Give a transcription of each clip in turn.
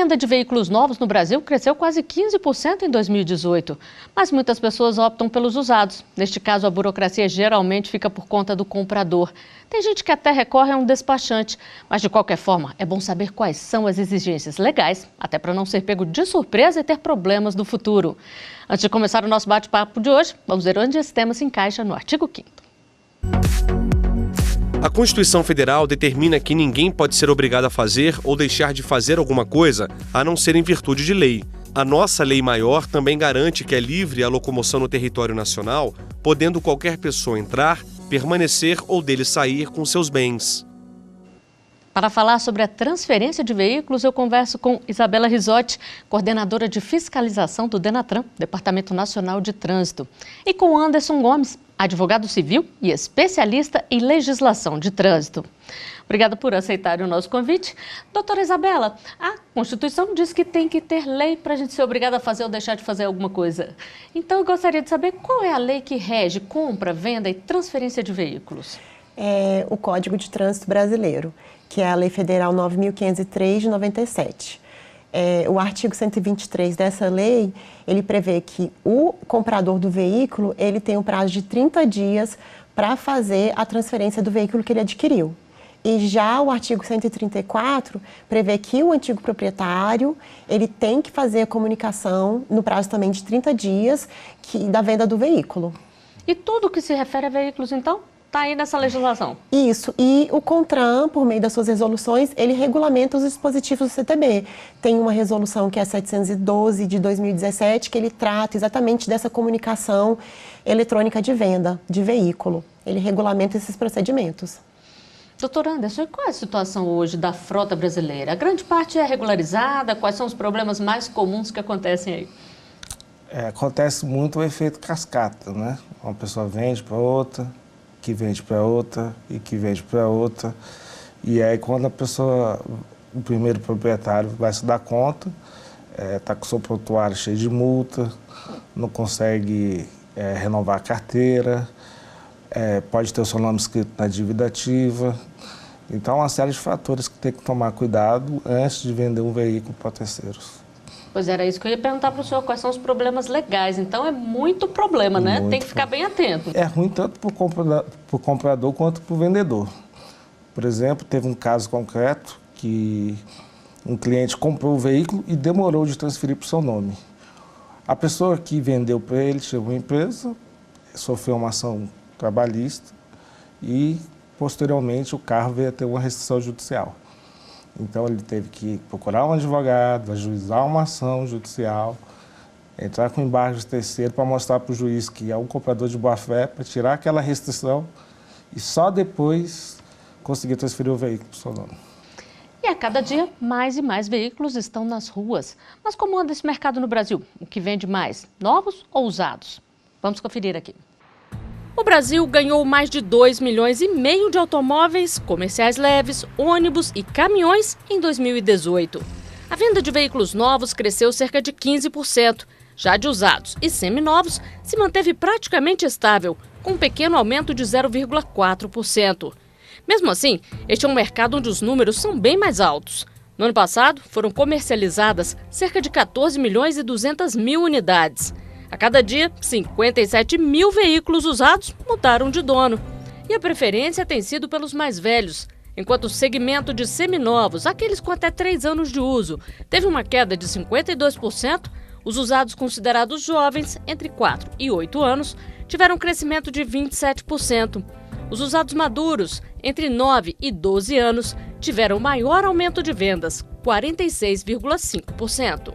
venda de veículos novos no Brasil cresceu quase 15% em 2018, mas muitas pessoas optam pelos usados. Neste caso, a burocracia geralmente fica por conta do comprador. Tem gente que até recorre a um despachante, mas de qualquer forma, é bom saber quais são as exigências legais, até para não ser pego de surpresa e ter problemas no futuro. Antes de começar o nosso bate-papo de hoje, vamos ver onde esse tema se encaixa no artigo 5º. A Constituição Federal determina que ninguém pode ser obrigado a fazer ou deixar de fazer alguma coisa, a não ser em virtude de lei. A nossa lei maior também garante que é livre a locomoção no território nacional, podendo qualquer pessoa entrar, permanecer ou dele sair com seus bens. Para falar sobre a transferência de veículos, eu converso com Isabela Risotti, coordenadora de fiscalização do Denatran, Departamento Nacional de Trânsito, e com Anderson Gomes, advogado civil e especialista em legislação de trânsito. Obrigada por aceitar o nosso convite. Doutora Isabela, a Constituição diz que tem que ter lei para a gente ser obrigado a fazer ou deixar de fazer alguma coisa. Então, eu gostaria de saber qual é a lei que rege compra, venda e transferência de veículos. É o Código de Trânsito Brasileiro, que é a Lei Federal 9.503 de 97. O artigo 123 dessa lei, ele prevê que o comprador do veículo, ele tem um prazo de 30 dias para fazer a transferência do veículo que ele adquiriu. E já o artigo 134 prevê que o antigo proprietário, ele tem que fazer a comunicação no prazo também de 30 dias da venda do veículo. E tudo que se refere a veículos, então? Está aí nessa legislação. Isso, e o CONTRAN, por meio das suas resoluções, ele regulamenta os dispositivos do CTB. Tem uma resolução que é a 712 de 2017, que ele trata exatamente dessa comunicação eletrônica de venda de veículo. Ele regulamenta esses procedimentos. Doutor Anderson, qual é a situação hoje da frota brasileira? A grande parte é regularizada? Quais são os problemas mais comuns que acontecem aí? Acontece muito o efeito cascata, né? Uma pessoa vende para outra, que vende para outra e que vende para outra. E aí quando a pessoa, o primeiro proprietário vai se dar conta, está com o seu prontuário cheio de multa, não consegue renovar a carteira, pode ter o seu nome escrito na dívida ativa. Então, uma série de fatores que tem que tomar cuidado antes de vender um veículo para terceiros. Pois era isso que eu ia perguntar para o senhor, quais são os problemas legais. Então, é muito problema, né? Muito. Tem que ficar bem atento. É ruim tanto para o comprador quanto para o vendedor. Por exemplo, teve um caso concreto que um cliente comprou o veículo e demorou de transferir para o seu nome. A pessoa que vendeu para ele chegou à empresa, sofreu uma ação trabalhista e, posteriormente, o carro veio a ter uma restrição judicial. Então, ele teve que procurar um advogado, ajuizar uma ação judicial, entrar com embargo de terceiro para mostrar para o juiz que é um comprador de boa-fé, para tirar aquela restrição e só depois conseguir transferir o veículo para o seu nome. E a cada dia, mais e mais veículos estão nas ruas. Mas como anda esse mercado no Brasil? O que vende mais, novos ou usados? Vamos conferir aqui. O Brasil ganhou mais de 2,5 milhões de automóveis, comerciais leves, ônibus e caminhões em 2018. A venda de veículos novos cresceu cerca de 15%. Já de usados e seminovos se manteve praticamente estável, com um pequeno aumento de 0,4%. Mesmo assim, este é um mercado onde os números são bem mais altos. No ano passado, foram comercializadas cerca de 14 milhões e 200 mil unidades. A cada dia, 57 mil veículos usados mudaram de dono. E a preferência tem sido pelos mais velhos, enquanto o segmento de seminovos, aqueles com até 3 anos de uso, teve uma queda de 52%, os usados considerados jovens, entre 4 e 8 anos, tiveram um crescimento de 27%. Os usados maduros, entre 9 e 12 anos, tiveram maior aumento de vendas, 46,5%.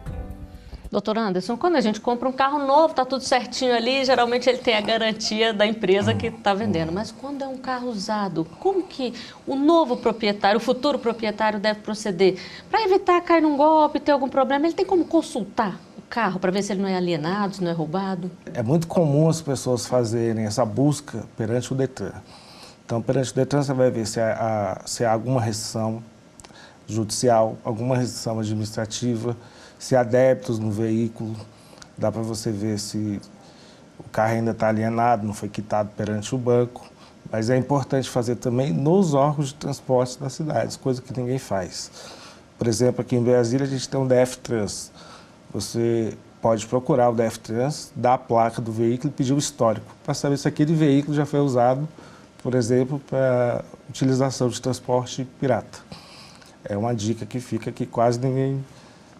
Doutor Anderson, quando a gente compra um carro novo, está tudo certinho ali, geralmente ele tem a garantia da empresa que está vendendo. Mas quando é um carro usado, como que o novo proprietário, o futuro proprietário deve proceder? Para evitar cair num golpe, ter algum problema, ele tem como consultar o carro para ver se ele não é alienado, se não é roubado? É muito comum as pessoas fazerem essa busca perante o Detran. Então, perante o Detran, você vai ver se há alguma restrição judicial, alguma restrição administrativa, se há débitos no veículo, dá para você ver se o carro ainda está alienado, não foi quitado perante o banco. Mas é importante fazer também nos órgãos de transporte das cidades, coisa que ninguém faz. Por exemplo, aqui em Brasília a gente tem um DF-Trans. Você pode procurar o DF-Trans, dar a placa do veículo e pedir o histórico, para saber se aquele veículo já foi usado, por exemplo, para utilização de transporte pirata. É uma dica que fica que quase ninguém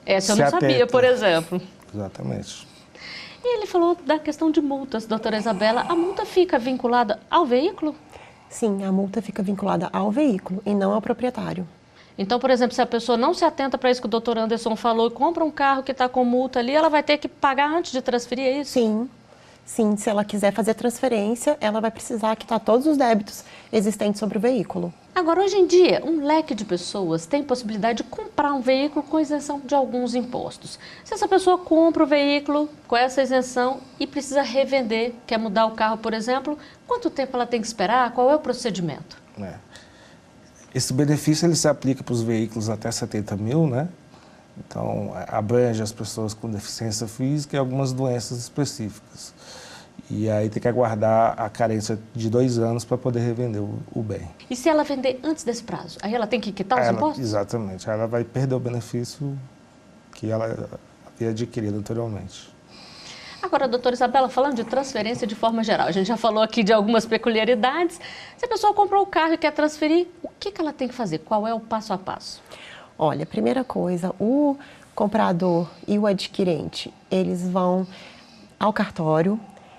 Essa eu não sabia, por exemplo. Exatamente. E ele falou da questão de multas, doutora Isabela. A multa fica vinculada ao veículo? Sim, a multa fica vinculada ao veículo e não ao proprietário. Então, por exemplo, se a pessoa não se atenta para isso que o doutor Anderson falou e compra um carro que está com multa ali, ela vai ter que pagar antes de transferir, é isso? Sim, sim. Se ela quiser fazer transferência, ela vai precisar quitar todos os débitos existentes sobre o veículo. Agora, hoje em dia, um leque de pessoas tem possibilidade de comprar um veículo com isenção de alguns impostos. Se essa pessoa compra o veículo com essa isenção e precisa revender, quer mudar o carro, por exemplo, quanto tempo ela tem que esperar? Qual é o procedimento? Esse benefício ele se aplica para os veículos até 70 mil, né? Então, abrange as pessoas com deficiência física e algumas doenças específicas. E aí tem que aguardar a carência de 2 anos para poder revender o bem. E se ela vender antes desse prazo? Aí ela tem que quitar os impostos? Exatamente. Ela vai perder o benefício que ela havia adquirido anteriormente. Agora, doutora Isabela, falando de transferência de forma geral, a gente já falou aqui de algumas peculiaridades. Se a pessoa comprou o carro e quer transferir, o que ela tem que fazer? Qual é o passo a passo? Olha, primeira coisa, o comprador e o adquirente, eles vão ao cartório,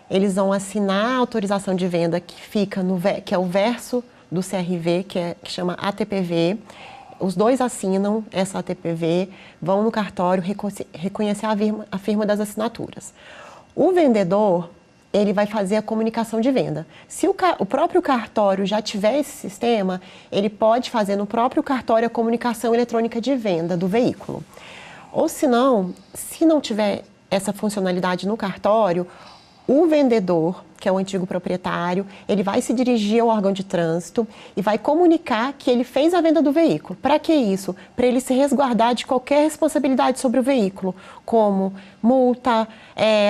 eles vão assinar a autorização de venda que fica que é o verso do CRV, que chama ATPV. Os dois assinam essa ATPV, vão no cartório reconhecer a firma das assinaturas. O vendedor, ele vai fazer a comunicação de venda. Se o próprio cartório já tiver esse sistema, ele pode fazer no próprio cartório a comunicação eletrônica de venda do veículo. Ou se não tiver essa funcionalidade no cartório, o vendedor, que é o antigo proprietário, ele vai se dirigir ao órgão de trânsito e vai comunicar que ele fez a venda do veículo. Para que isso? Para ele se resguardar de qualquer responsabilidade sobre o veículo, como multa,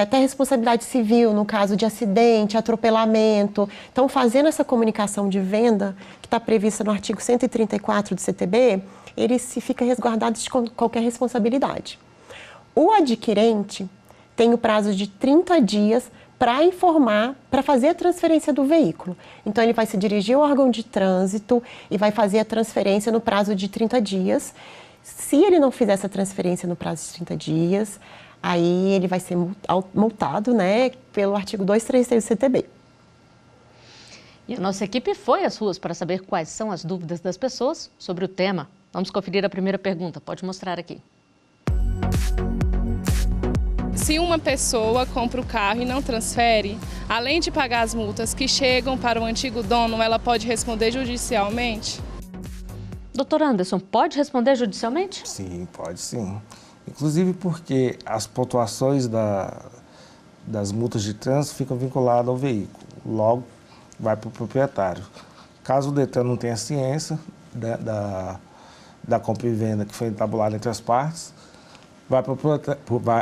até responsabilidade civil no caso de acidente, atropelamento. Então, fazendo essa comunicação de venda, que está prevista no artigo 134 do CTB, ele se fica resguardado de qualquer responsabilidade. O adquirente tem o prazo de 30 dias para informar, para fazer a transferência do veículo. Então, ele vai se dirigir ao órgão de trânsito e vai fazer a transferência no prazo de 30 dias. Se ele não fizer essa transferência no prazo de 30 dias, aí ele vai ser multado, né, pelo artigo 233 do CTB. E a nossa equipe foi às ruas para saber quais são as dúvidas das pessoas sobre o tema. Vamos conferir a primeira pergunta. Pode mostrar aqui. Se uma pessoa compra o carro e não transfere, além de pagar as multas que chegam para o antigo dono, ela pode responder judicialmente? Doutor Anderson, pode responder judicialmente? Sim, pode sim. Inclusive porque as pontuações das multas de trânsito ficam vinculadas ao veículo. Logo, vai para o proprietário. Caso o Detran não tenha ciência da compra e venda que foi entabulada entre as partes,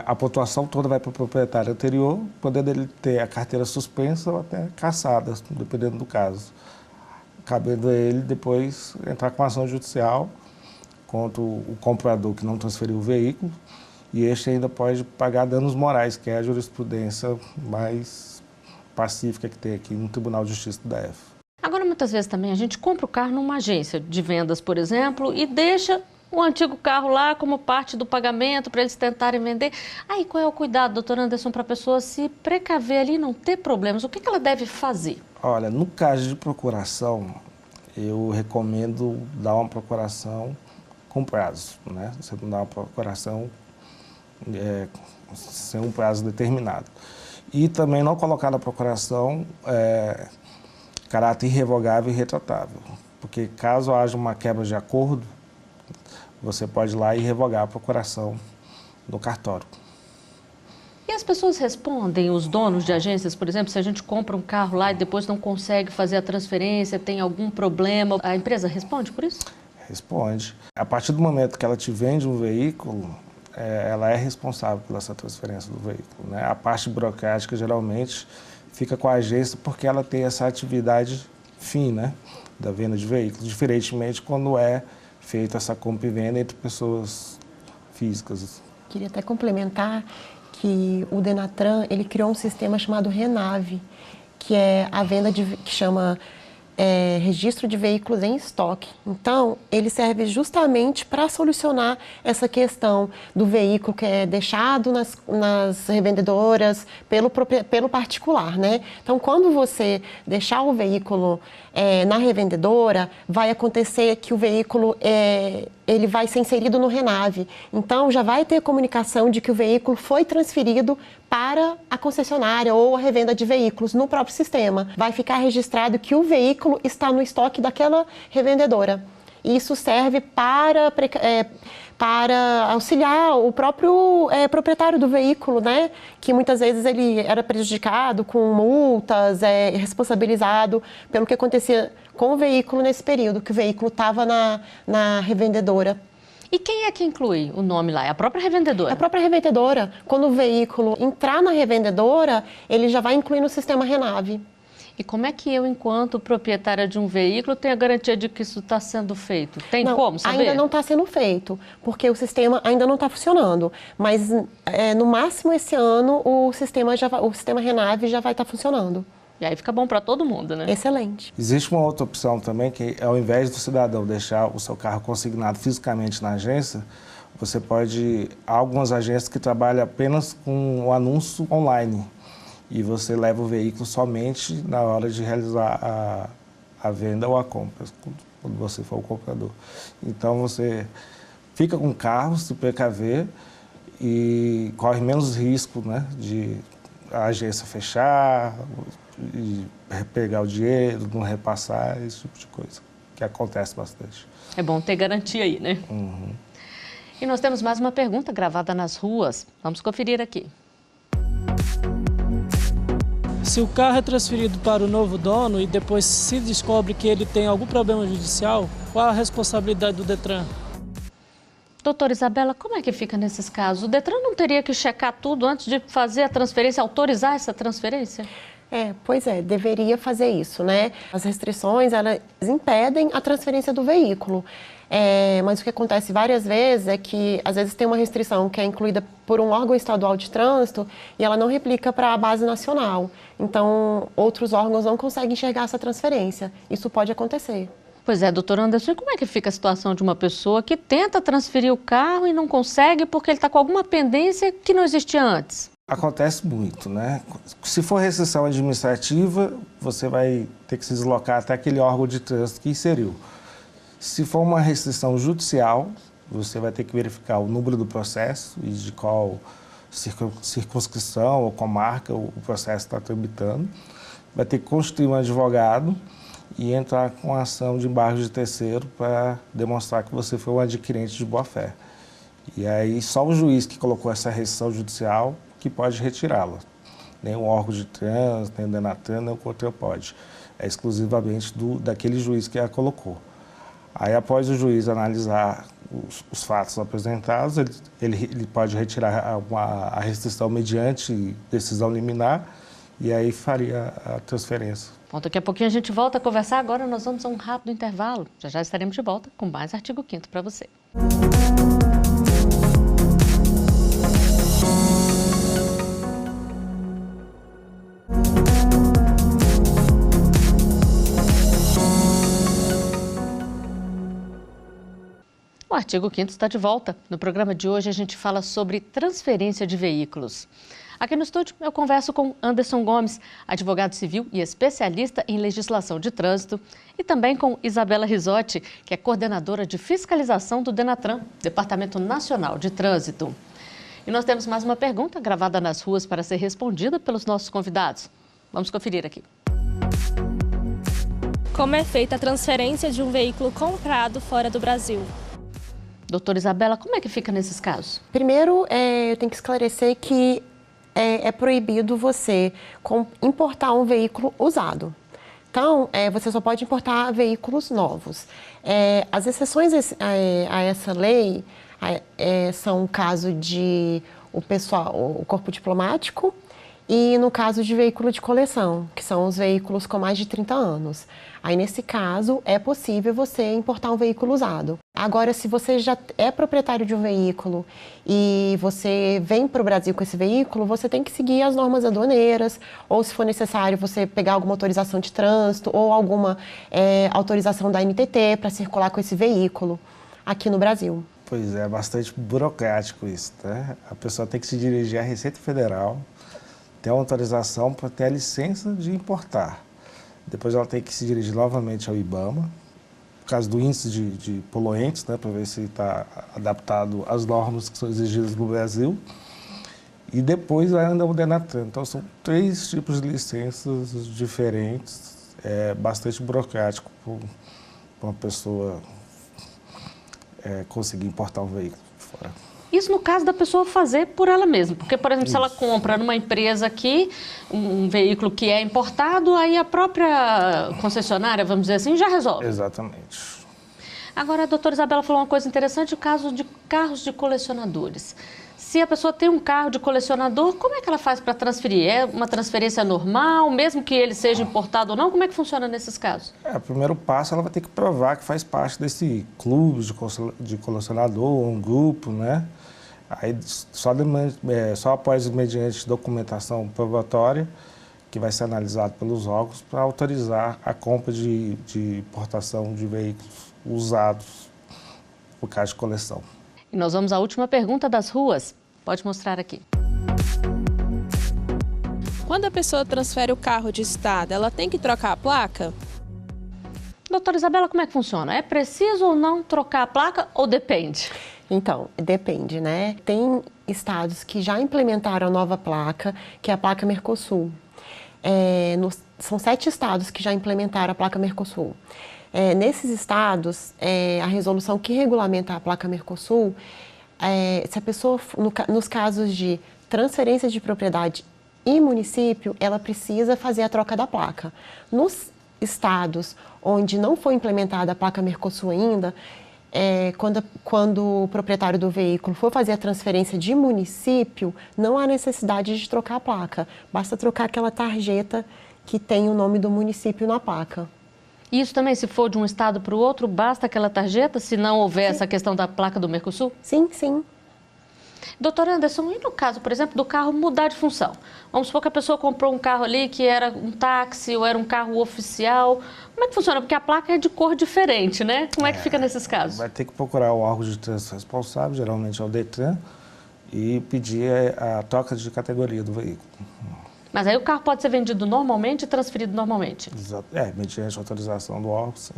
a pontuação toda vai para o proprietário anterior, podendo ele ter a carteira suspensa ou até cassada, dependendo do caso. Cabendo a ele depois entrar com ação judicial contra o comprador que não transferiu o veículo, e este ainda pode pagar danos morais, que é a jurisprudência mais pacífica que tem aqui no Tribunal de Justiça do DF. Agora, muitas vezes também a gente compra o carro numa agência de vendas, por exemplo, e deixa o antigo carro lá como parte do pagamento para eles tentarem vender. Aí qual é o cuidado, doutor Anderson, para a pessoa se precaver ali e não ter problemas? O que ela deve fazer? Olha, no caso de procuração, eu recomendo dar uma procuração com prazo, né? Você não dá uma procuração sem um prazo determinado. E também não colocar na procuração caráter irrevogável e retratável, porque caso haja uma quebra de acordo, você pode ir lá e revogar a procuração no cartório. E as pessoas respondem, os donos de agências, por exemplo, se a gente compra um carro lá e depois não consegue fazer a transferência, tem algum problema, a empresa responde por isso? Responde. A partir do momento que ela te vende um veículo, ela é responsável pela essa transferência do veículo, né? A parte burocrática geralmente fica com a agência porque ela tem essa atividade fim, né, da venda de veículos, diferentemente quando é feito essa compra e venda entre pessoas físicas. Queria até complementar que o Denatran, ele criou um sistema chamado Renave, que é a venda que chama registro de veículos em estoque. Então, ele serve justamente para solucionar essa questão do veículo que é deixado nas revendedoras pelo particular, né? Então, quando você deixar o veículo na revendedora, vai acontecer que o veículo ele vai ser inserido no Renave. Então, já vai ter comunicação de que o veículo foi transferido para a concessionária ou a revenda de veículos no próprio sistema. Vai ficar registrado que o veículo está no estoque daquela revendedora. Isso serve para auxiliar o próprio proprietário do veículo, né? Que muitas vezes ele era prejudicado com multas, responsabilizado pelo que acontecia com o veículo nesse período, que o veículo estava na revendedora. E quem é que inclui o nome lá? É a própria revendedora? A própria revendedora. Quando o veículo entrar na revendedora, ele já vai incluir no sistema Renave. E como é que eu, enquanto proprietária de um veículo, tenho a garantia de que isso está sendo feito? Tem como saber? Ainda não está sendo feito, porque o sistema ainda não está funcionando. Mas, no máximo, esse ano, o sistema Renave já vai estar funcionando. E aí fica bom para todo mundo, né? Excelente. Existe uma outra opção também, que ao invés do cidadão deixar o seu carro consignado fisicamente na agência, você pode... Há algumas agências que trabalham apenas com o anúncio online. E você leva o veículo somente na hora de realizar a venda ou a compra, quando você for o comprador. Então, você fica com o carro, se precaver, e corre menos risco, né, de a agência fechar, e pegar o dinheiro, não repassar, esse tipo de coisa, que acontece bastante. É bom ter garantia aí, né? Uhum. E nós temos mais uma pergunta gravada nas ruas. Vamos conferir aqui. Se o carro é transferido para o novo dono e depois se descobre que ele tem algum problema judicial, qual a responsabilidade do Detran? Doutora Isabela, como é que fica nesses casos? O Detran não teria que checar tudo antes de fazer a transferência, autorizar essa transferência? Pois é, deveria fazer isso, né? As restrições, elas impedem a transferência do veículo. Mas o que acontece várias vezes é que, às vezes, tem uma restrição que é incluída por um órgão estadual de trânsito e ela não replica para a base nacional. Então, outros órgãos não conseguem enxergar essa transferência. Isso pode acontecer. Pois é, doutor Anderson, e como é que fica a situação de uma pessoa que tenta transferir o carro e não consegue porque ele está com alguma pendência que não existia antes? Acontece muito, né? Se for restrição administrativa, você vai ter que se deslocar até aquele órgão de trânsito que inseriu. Se for uma restrição judicial, você vai ter que verificar o número do processo e de qual circunscrição ou comarca o processo está tramitando. Vai ter que constituir um advogado e entrar com a ação de embargo de terceiro para demonstrar que você foi um adquirente de boa-fé. E aí só o juiz que colocou essa restrição judicial que pode retirá-la. Nem o órgão de trânsito, nem o Denatran, nem o COTRAN pode. É exclusivamente daquele juiz que a colocou. Aí, após o juiz analisar os fatos apresentados, ele pode retirar a restrição mediante decisão liminar e aí faria a transferência. Bom, daqui a pouquinho a gente volta a conversar. Agora nós vamos a um rápido intervalo. Já estaremos de volta com mais Artigo 5º para você. O Artigo 5º está de volta. No programa de hoje a gente fala sobre transferência de veículos. Aqui no estúdio eu converso com Anderson Gomes, advogado civil e especialista em legislação de trânsito, e também com Isabela Risotti, que é coordenadora de fiscalização do Denatran, Departamento Nacional de Trânsito. E nós temos mais uma pergunta gravada nas ruas para ser respondida pelos nossos convidados. Vamos conferir aqui. Como é feita a transferência de um veículo comprado fora do Brasil? Doutora Isabela, como é que fica nesses casos? Primeiro, eu tenho que esclarecer que é proibido você importar um veículo usado. Então, você só pode importar veículos novos. As exceções a essa lei são o caso de o corpo diplomático e no caso de veículo de coleção, que são os veículos com mais de 30 anos. Aí, nesse caso, é possível você importar um veículo usado. Agora, se você já é proprietário de um veículo e você vem para o Brasil com esse veículo, você tem que seguir as normas aduaneiras, ou se for necessário, você pegar alguma autorização de trânsito ou alguma autorização da NTT para circular com esse veículo aqui no Brasil. Pois é, bastante burocrático isso, né? A pessoa tem que se dirigir à Receita Federal, ter uma autorização para ter a licença de importar. Depois ela tem que se dirigir novamente ao IBAMA, por causa do índice de poluentes, né, para ver se está adaptado às normas que são exigidas no Brasil. E depois ainda o Denatran. Então são 3 tipos de licenças diferentes, bastante burocrático para uma pessoa conseguir importar um veículo fora. Isso no caso da pessoa fazer por ela mesma, porque, por exemplo, se ela compra numa empresa aqui um veículo que é importado, aí a própria concessionária, vamos dizer assim, já resolve. Exatamente. Agora, a doutora Isabela falou uma coisa interessante, o caso de carros de colecionadores. Se a pessoa tem um carro de colecionador, como é que ela faz para transferir? É uma transferência normal, mesmo que ele seja importado ou não? Como é que funciona nesses casos? O primeiro passo, ela vai ter que provar que faz parte desse clube de colecionador, um grupo, né? Aí, só após, mediante documentação probatória, que vai ser analisado pelos órgãos para autorizar a compra de importação de veículos usados por caso de coleção. E nós vamos à última pergunta das ruas. Pode mostrar aqui. Quando a pessoa transfere o carro de estado, ela tem que trocar a placa? Doutora Isabela, como é que funciona? É preciso ou não trocar a placa ou depende? Então, depende, né? Tem estados que já implementaram a nova placa, que é a placa Mercosul. São 7 estados que já implementaram a placa Mercosul. Nesses estados, a resolução que regulamenta a placa Mercosul, se a pessoa, nos casos de transferência de propriedade e município, ela precisa fazer a troca da placa. Nos estados onde não foi implementada a placa Mercosul ainda, quando o proprietário do veículo for fazer a transferência de município, não há necessidade de trocar a placa. Basta trocar aquela tarjeta que tem o nome do município na placa. Isso também, se for de um estado para o outro, basta aquela tarjeta, se não houver essa questão da placa do Mercosul? Sim, sim. Doutor Anderson, e no caso, por exemplo, do carro mudar de função? Vamos supor que a pessoa comprou um carro ali que era um táxi ou era um carro oficial. Como é que funciona? Porque a placa é de cor diferente, né? Como é que fica nesses casos? Vai ter que procurar o órgão de trânsito responsável, geralmente é o Detran, e pedir a troca de categoria do veículo. Mas aí o carro pode ser vendido normalmente e transferido normalmente? Exato. Mediante autorização do órgão, sim.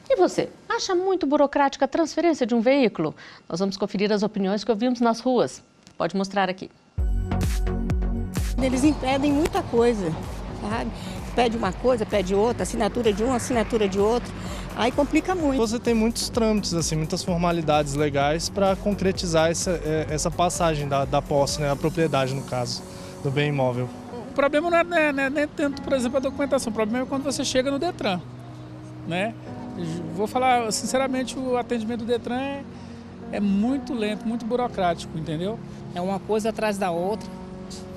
E você, acha muito burocrática a transferência de um veículo? Nós vamos conferir as opiniões que ouvimos nas ruas. Pode mostrar aqui. Eles impedem muita coisa, sabe? Pede uma coisa, pede outra, assinatura de um, assinatura de outro. Aí complica muito. Você tem muitos trâmites, assim, muitas formalidades legais para concretizar essa passagem da posse, né, a propriedade, no caso, do bem imóvel. O problema não é nem tanto, por exemplo, a documentação. O problema é quando você chega no Detran, né? Vou falar sinceramente, o atendimento do Detran é muito lento, muito burocrático, entendeu? É uma coisa atrás da outra.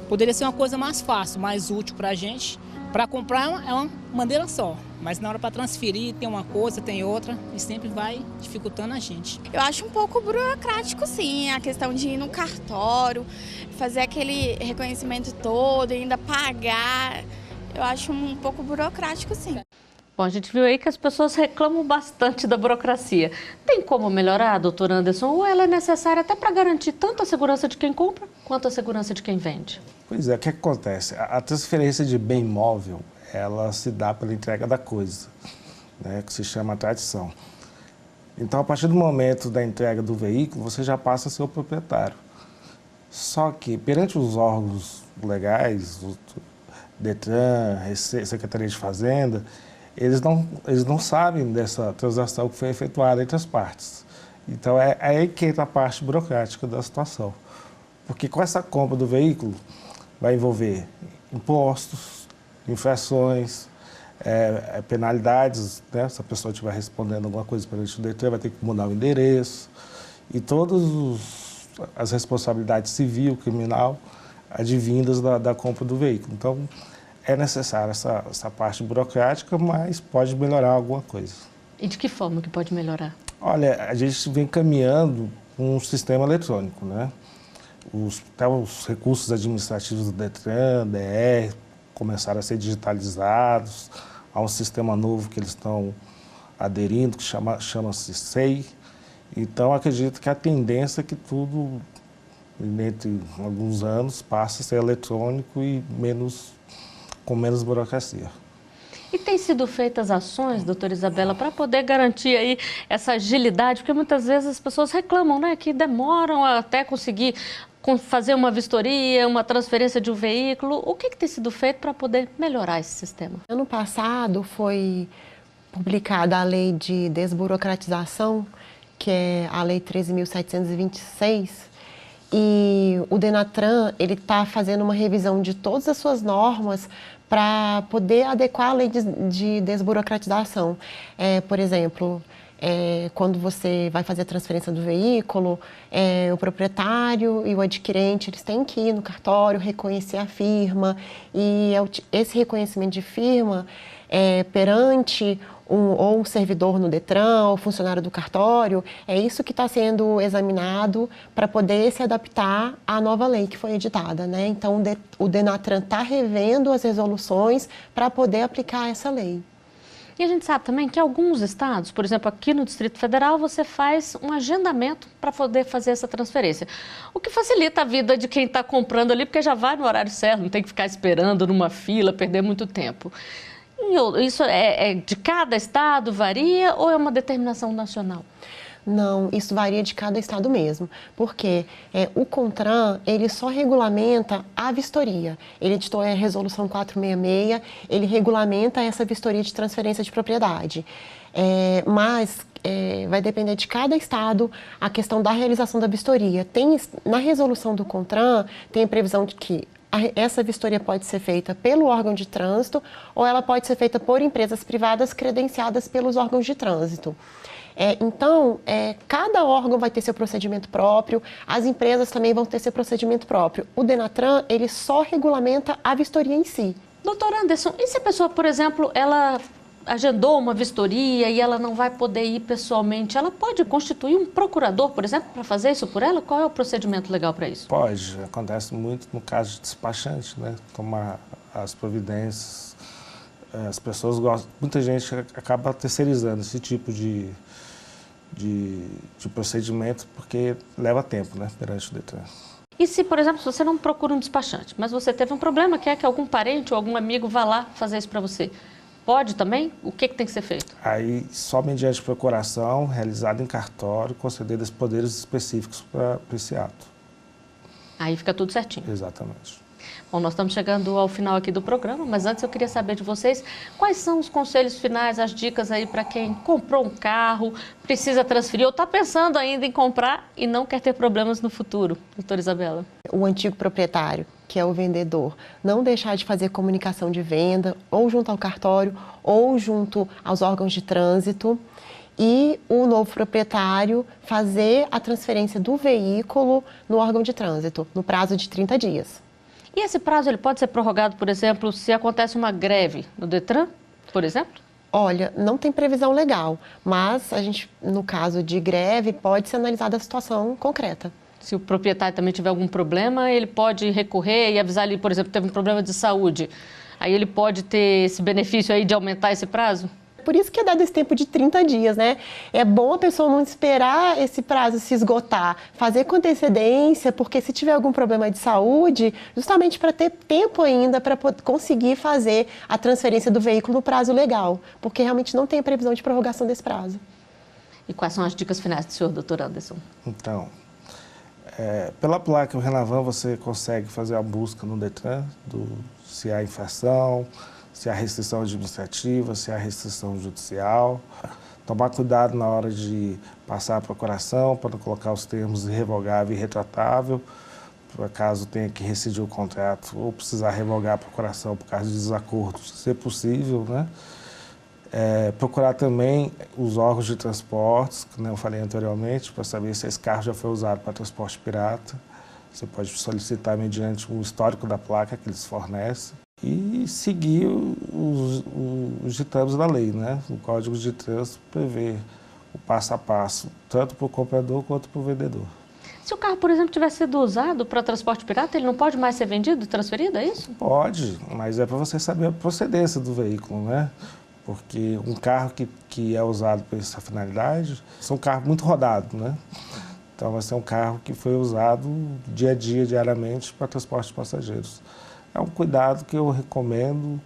Poderia ser uma coisa mais fácil, mais útil para a gente. Para comprar é uma maneira só, mas na hora para transferir tem uma coisa, tem outra, e sempre vai dificultando a gente. Eu acho um pouco burocrático, sim, a questão de ir no cartório, fazer aquele reconhecimento todo e ainda pagar. Eu acho um pouco burocrático, sim. Bom, a gente viu aí que as pessoas reclamam bastante da burocracia. Tem como melhorar, doutor Anderson, ou ela é necessária até para garantir tanto a segurança de quem compra quanto a segurança de quem vende? Pois é, o que acontece? A transferência de bem imóvel, ela se dá pela entrega da coisa, né, que se chama tradição. Então, a partir do momento da entrega do veículo, você já passa a ser o proprietário. Só que, perante os órgãos legais, o Detran, Secretaria de Fazenda, eles não sabem dessa transação que foi efetuada entre as partes. Então, é aí que entra a parte burocrática da situação. Porque com essa compra do veículo, vai envolver impostos, infrações, penalidades, né? Se a pessoa estiver respondendo alguma coisa perante o Detran, vai ter que mudar o endereço. E todas as responsabilidades civil, criminal, advindas da compra do veículo. Então, é necessária essa parte burocrática, mas pode melhorar alguma coisa. E de que forma que pode melhorar? Olha, a gente vem caminhando um sistema eletrônico, né? Até os recursos administrativos do DETRAN, DR, começaram a ser digitalizados. Há um sistema novo que eles estão aderindo, que chama-se SEI. Então, acredito que a tendência é que tudo, entre alguns anos, passe a ser eletrônico e com menos burocracia. E tem sido feitas ações, doutora Isabela, para poder garantir aí essa agilidade? Porque muitas vezes as pessoas reclamam, né, que demoram até conseguir fazer uma vistoria, uma transferência de um veículo. O que tem sido feito para poder melhorar esse sistema? Ano passado foi publicada a Lei de Desburocratização, que é a Lei 13.726, e o Denatran está fazendo uma revisão de todas as suas normas para poder adequar a lei de desburocratização. Por exemplo, quando você vai fazer a transferência do veículo, o proprietário e o adquirente eles têm que ir no cartório, reconhecer a firma, e esse reconhecimento de firma perante ou um servidor no DETRAN, ou funcionário do cartório, é isso que está sendo examinado para poder se adaptar à nova lei que foi editada, né? Então, o Denatran está revendo as resoluções para poder aplicar essa lei. E a gente sabe também que alguns estados, por exemplo, aqui no Distrito Federal, você faz um agendamento para poder fazer essa transferência. O que facilita a vida de quem está comprando ali, porque já vai no horário certo, não tem que ficar esperando numa fila, perder muito tempo. Isso de cada estado, varia, ou é uma determinação nacional? Não, isso varia de cada estado mesmo, porque o CONTRAN, ele só regulamenta a vistoria. Ele editou a Resolução 466, ele regulamenta essa vistoria de transferência de propriedade. Mas vai depender de cada estado a questão da realização da vistoria. Na resolução do CONTRAN, tem a previsão de que essa vistoria pode ser feita pelo órgão de trânsito ou ela pode ser feita por empresas privadas credenciadas pelos órgãos de trânsito. Então, cada órgão vai ter seu procedimento próprio, as empresas também vão ter seu procedimento próprio. O Denatran, ele só regulamenta a vistoria em si. Doutor Anderson, e se a pessoa, por exemplo, ela agendou uma vistoria e ela não vai poder ir pessoalmente, ela pode constituir um procurador, por exemplo, para fazer isso por ela? Qual é o procedimento legal para isso? Pode, acontece muito no caso de despachante, né? Tomar as providências. As pessoas gostam, muita gente acaba terceirizando esse tipo de procedimento porque leva tempo, né, perante o DETRAN. E se, por exemplo, você não procura um despachante, mas você teve um problema, quer que algum parente ou algum amigo vá lá fazer isso para você? Pode também? O que tem que ser feito? Aí, só mediante procuração, realizada em cartório, concedidos poderes específicos para esse ato. Aí fica tudo certinho. Exatamente. Bom, nós estamos chegando ao final aqui do programa, mas antes eu queria saber de vocês quais são os conselhos finais, as dicas aí para quem comprou um carro, precisa transferir ou está pensando ainda em comprar e não quer ter problemas no futuro. Doutora Isabela. O antigo proprietário, que é o vendedor, não deixar de fazer comunicação de venda ou junto ao cartório ou junto aos órgãos de trânsito. E o novo proprietário fazer a transferência do veículo no órgão de trânsito, no prazo de 30 dias. E esse prazo ele pode ser prorrogado, por exemplo, se acontece uma greve no DETRAN, por exemplo? Olha, não tem previsão legal, mas a gente, no caso de greve, pode ser analisada a situação concreta. Se o proprietário também tiver algum problema, ele pode recorrer e avisar ele, por exemplo, teve um problema de saúde. Aí ele pode ter esse benefício aí de aumentar esse prazo? Por isso que é dado esse tempo de 30 dias, né? É bom a pessoa não esperar esse prazo se esgotar, fazer com antecedência, porque se tiver algum problema de saúde, justamente para ter tempo ainda para conseguir fazer a transferência do veículo no prazo legal, porque realmente não tem previsão de prorrogação desse prazo. E quais são as dicas finais do senhor, doutor Anderson? Então, pela placa Renavan você consegue fazer a busca no DETRAN, se há infração, se há restrição administrativa, se há restrição judicial. Tomar cuidado na hora de passar a procuração, para não colocar os termos irrevogável e retratável, por acaso tenha que rescindir o contrato ou precisar revogar a procuração por causa de desacordos, se possível, né? Procurar também os órgãos de transportes, como eu falei anteriormente, para saber se esse carro já foi usado para transporte pirata. Você pode solicitar mediante o histórico da placa que eles fornecem e seguir os ditames da lei, né? O Código de Trânsito prevê o passo a passo, tanto para o comprador quanto para o vendedor. Se o carro, por exemplo, tiver sido usado para transporte pirata, ele não pode mais ser vendido, transferido, é isso? Pode, mas é para você saber a procedência do veículo, né? Porque um carro que é usado para essa finalidade é um carro muito rodado, né? Então vai ser um carro que foi usado dia a dia, diariamente, para transporte de passageiros. É um cuidado que eu recomendo,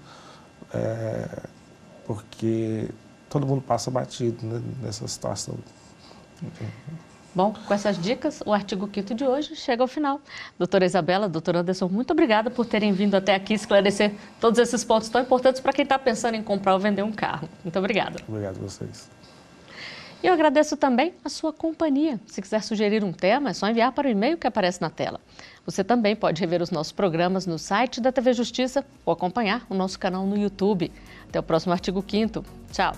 porque todo mundo passa batido, né, nessa situação. Bom, com essas dicas, o artigo 5º de hoje chega ao final. Doutora Isabela, doutor Anderson, muito obrigada por terem vindo até aqui esclarecer todos esses pontos tão importantes para quem está pensando em comprar ou vender um carro. Muito obrigada. Obrigado a vocês. E eu agradeço também a sua companhia. Se quiser sugerir um tema, é só enviar para o e-mail que aparece na tela. Você também pode rever os nossos programas no site da TV Justiça ou acompanhar o nosso canal no YouTube. Até o próximo artigo 5º. Tchau!